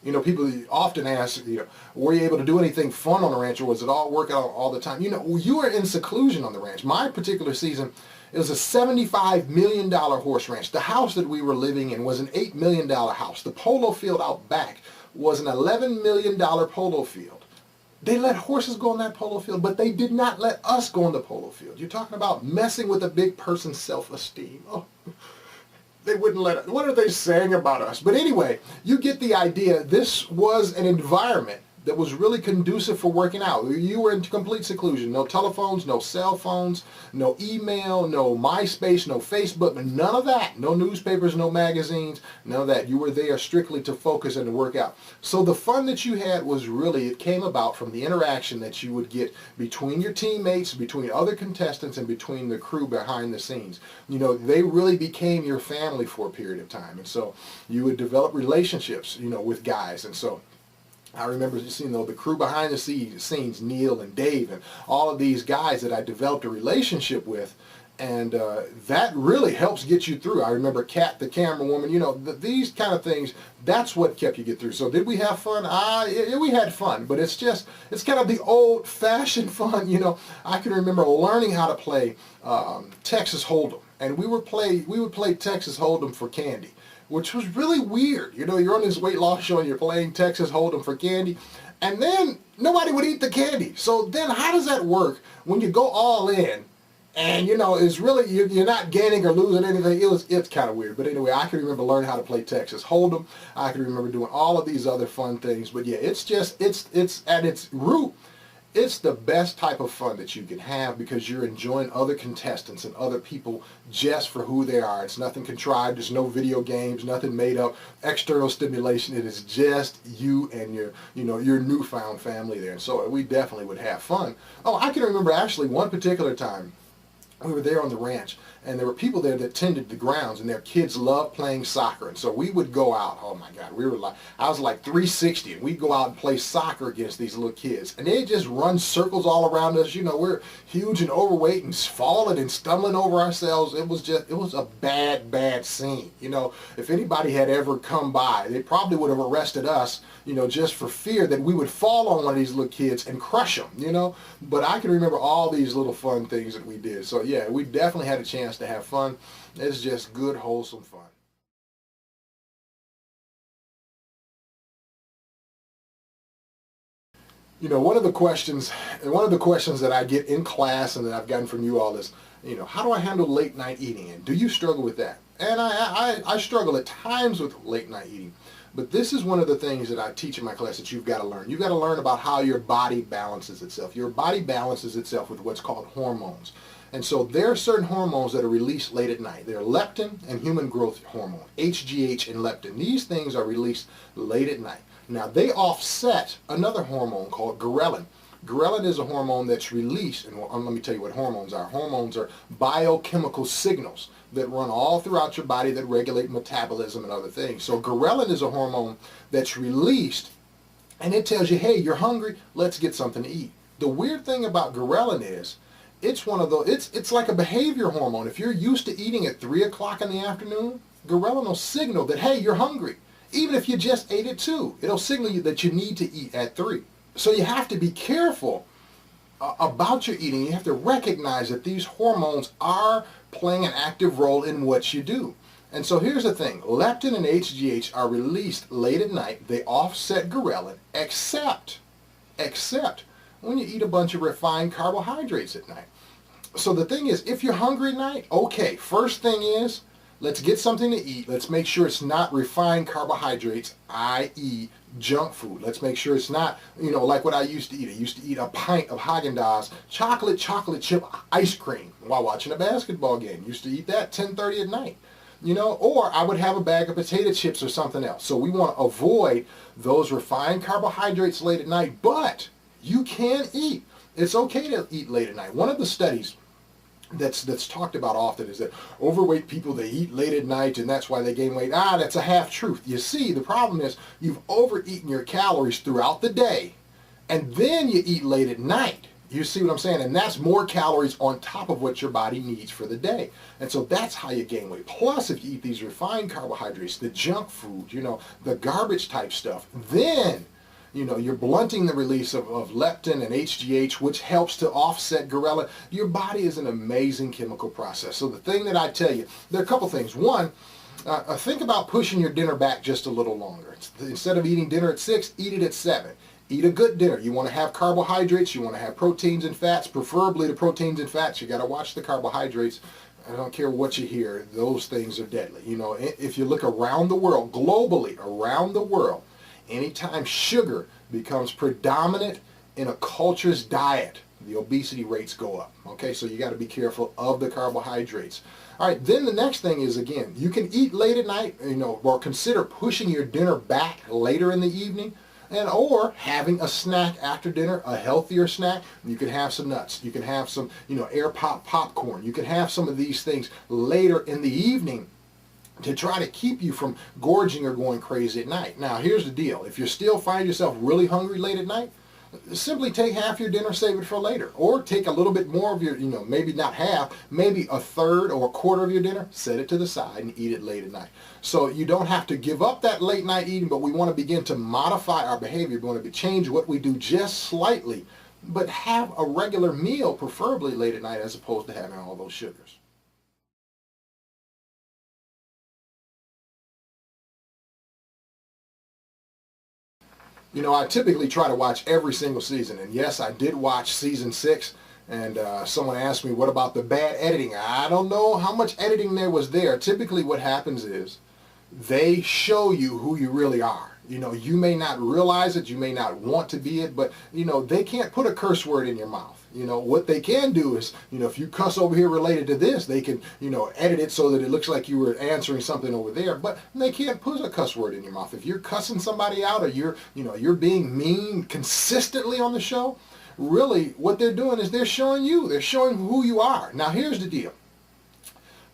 You know, people often ask, you know, were you able to do anything fun on the ranch, or was it all work out all the time? You know, you were in seclusion on the ranch. My particular season, it was a $75 million horse ranch. The house that we were living in was an $8 million house. The polo field out back was an $11 million polo field. They let horses go on that polo field, but they did not let us go on the polo field. You're talking about messing with a big person's self-esteem. Oh. They wouldn't let us. What are they saying about us? But anyway, you get the idea. This was an environment that was really conducive for working out. You were in complete seclusion. No telephones, no cell phones, no email, no MySpace, no Facebook, none of that. No newspapers, no magazines, none of that. You were there strictly to focus and to work out. So the fun that you had was really, it came about from the interaction that you would get between your teammates, between other contestants, and between the crew behind the scenes. You know, they really became your family for a period of time. And so you would develop relationships, you know, with guys. And so I remember just, you know, the crew behind the scenes, Neil and Dave and all of these guys that I developed a relationship with, and that really helps get you through. I remember Kat, the camera woman, you know, these kind of things, that's what kept you get through. So did we have fun? We had fun, but it's kind of the old-fashioned fun, you know. I can remember learning how to play Texas Hold'em, and we would play Texas Hold'em for candy, which was really weird. You know, you're on this weight loss show and you're playing Texas Hold'em for candy, and then nobody would eat the candy. So then how does that work when you go all in and, you know, it's really, you're not gaining or losing anything? It's kind of weird. But anyway, I can remember learning how to play Texas Hold'em. I can remember doing all of these other fun things. But yeah, it's at its root, it's the best type of fun that you can have, because you're enjoying other contestants and other people just for who they are. It's nothing contrived. There's no video games, nothing made up, external stimulation. It is just you and your newfound family there. And so we definitely would have fun. Oh, I can remember actually one particular time we were there on the ranch, and there were people there that tended the grounds, and their kids loved playing soccer. And so we would go out. Oh my God, I was like 360, and we'd go out and play soccer against these little kids, and they just run circles all around us. You know, we're huge and overweight and falling and stumbling over ourselves. It was a bad scene. You know, if anybody had ever come by, they probably would have arrested us, you know, just for fear that we would fall on one of these little kids and crush them, you know. But I can remember all these little fun things that we did. So yeah, we definitely had a chance to have fun. It's just good, wholesome fun. You know, one of the questions that I get in class and that I've gotten from you all is, you know, how do I handle late night eating? And do you struggle with that? And I struggle at times with late night eating. But this is one of the things that I teach in my class that you've got to learn. You've got to learn about how your body balances itself. Your body balances itself with what's called hormones. And so there are certain hormones that are released late at night. They're leptin and human growth hormone, HGH and leptin. These things are released late at night. Now they offset another hormone called ghrelin. Ghrelin is a hormone that's released, and let me tell you what hormones are. Hormones are biochemical signals that run all throughout your body that regulate metabolism and other things. So ghrelin is a hormone that's released, and it tells you, hey, you're hungry, let's get something to eat. The weird thing about ghrelin is, it's one of those, it's like a behavior hormone. If you're used to eating at 3 o'clock in the afternoon, ghrelin will signal that, hey, you're hungry. Even if you just ate at 2, it'll signal you that you need to eat at 3. So you have to be careful about your eating. You have to recognize that these hormones are playing an active role in what you do. And so here's the thing. Leptin and HGH are released late at night. They offset ghrelin, except when you eat a bunch of refined carbohydrates at night. So the thing is, if you're hungry at night, okay, first thing is, let's get something to eat. Let's make sure it's not refined carbohydrates, i.e. junk food. Let's make sure it's not, you know, like what I used to eat. I used to eat a pint of Haagen-Dazs chocolate chip ice cream while watching a basketball game. Used to eat that 10:30 at night. You know, or I would have a bag of potato chips or something else. So we want to avoid those refined carbohydrates late at night, but you can eat. It's okay to eat late at night. One of the studies that's talked about often is that overweight people, they eat late at night and that's why they gain weight. That's a half truth. You see, the problem is you've overeaten your calories throughout the day and then you eat late at night. You see what I'm saying? And that's more calories on top of what your body needs for the day. And so that's how you gain weight. Plus, if you eat these refined carbohydrates, the junk food, the garbage type stuff, then, you're blunting the release of leptin and HGH, which helps to offset ghrelin. Your body is an amazing chemical process. So the thing that I tell you, there are a couple things. One, think about pushing your dinner back just a little longer. Instead of eating dinner at 6, eat it at 7. Eat a good dinner. You want to have carbohydrates, you want to have proteins and fats, preferably the proteins and fats. You got to watch the carbohydrates. I don't care what you hear, those things are deadly. If you look around the world, globally, around the world, anytime sugar becomes predominant in a culture's diet, the obesity rates go up. Okay, so you got to be careful of the carbohydrates. All right, then the next thing is, again, you can eat late at night, or consider pushing your dinner back later in the evening. Or having a snack after dinner, a healthier snack. You can have some nuts. You can have some, air pop popcorn. You can have some of these things later in the evening to try to keep you from gorging or going crazy at night. Now, here's the deal. If you still find yourself really hungry late at night, simply take half your dinner, save it for later. Or take a little bit more of your, maybe not half, maybe a third or a quarter of your dinner, set it to the side and eat it late at night. So you don't have to give up that late night eating, but we want to begin to modify our behavior. We want to change what we do just slightly, but have a regular meal, preferably late at night, as opposed to having all those sugars. I typically try to watch every single season, and yes, I did watch season 6, and someone asked me, what about the bad editing? I don't know how much editing there was there. Typically what happens is they show you who you really are. You may not realize it, you may not want to be it, but, they can't put a curse word in your mouth. What they can do is, if you cuss over here related to this, they can, edit it so that it looks like you were answering something over there, but they can't put a cuss word in your mouth. If you're cussing somebody out or you're being mean consistently on the show, really what they're doing is they're showing who you are. Now, here's the deal.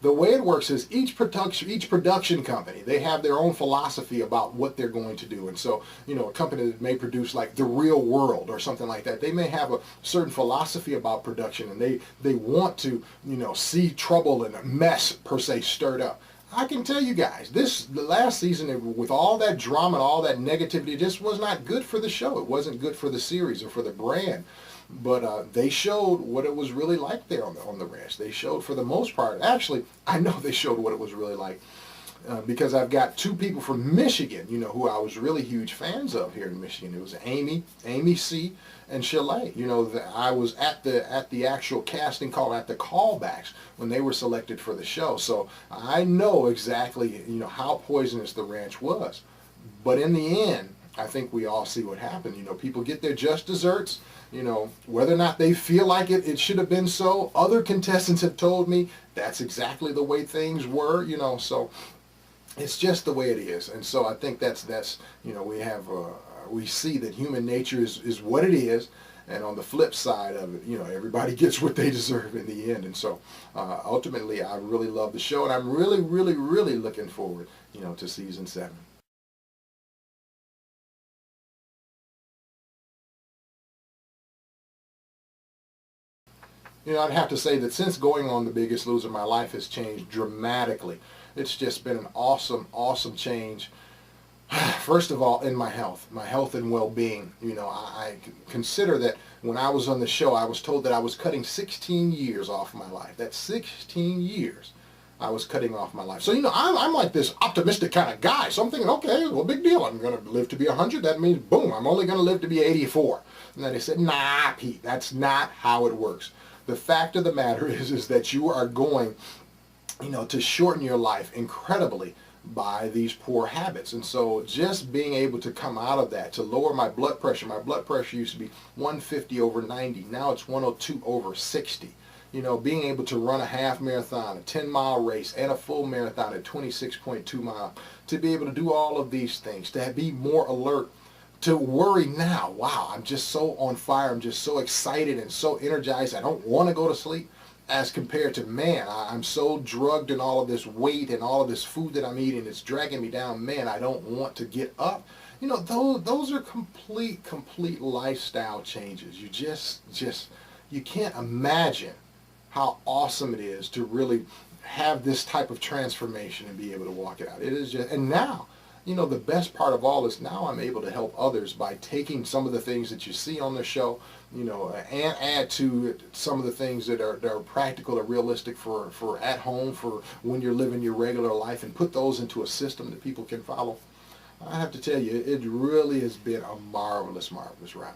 The way it works is each production company, they have their own philosophy about what they're going to do. And so, a company that may produce like The Real World or something like that, they may have a certain philosophy about production, and they want to, see trouble and mess per se stirred up. I can tell you guys, the last season, with all that drama and all that negativity, just was not good for the show. It wasn't good for the series or for the brand. But they showed what it was really like there on the ranch. They showed, for the most part, actually, I know they showed what it was really like because I've got 2 people from Michigan, who I was really huge fans of here in Michigan. It was Amy C. and Chalet. I was at the actual casting call, at the callbacks when they were selected for the show. So I know exactly, how poisonous the ranch was. But in the end, I think we all see what happened. People get their just desserts. Whether or not they feel like it should have been so. Other contestants have told me that's exactly the way things were, so it's just the way it is. And so I think that's we see that human nature is what it is. And on the flip side of it, everybody gets what they deserve in the end. And so ultimately, I really love the show, and I'm really, really, really looking forward, to season 7. I'd have to say that since going on The Biggest Loser, my life has changed dramatically. It's just been an awesome, awesome change. First of all, in my health and well-being. I consider that when I was on the show, I was told that I was cutting 16 years off my life. That's 16 years I was cutting off my life. So, I'm like this optimistic kind of guy. So I'm thinking, okay, well, big deal. I'm going to live to be 100. That means, boom, I'm only going to live to be 84. And then they said, nah, Pete, that's not how it works. The fact of the matter is that you are going, to shorten your life incredibly by these poor habits. And so just being able to come out of that, to lower my blood pressure used to be 150 over 90. Now it's 102 over 60. Being able to run a half marathon, a 10-mile race, and a full marathon at 26.2 miles, to be able to do all of these things, to be more alert, to worry now, wow, I'm just so on fire, I'm just so excited and so energized, I don't want to go to sleep, as compared to, man, I'm so drugged in all of this weight and all of this food that I'm eating, it's dragging me down, man, I don't want to get up. Those are complete lifestyle changes. You just You can't imagine how awesome it is to really have this type of transformation and be able to walk it out. It is just, and now, the best part of all is now I'm able to help others by taking some of the things that you see on the show, and add to some of the things that are practical or realistic for at home, for when you're living your regular life, and put those into a system that people can follow. I have to tell you, it really has been a marvelous, marvelous ride.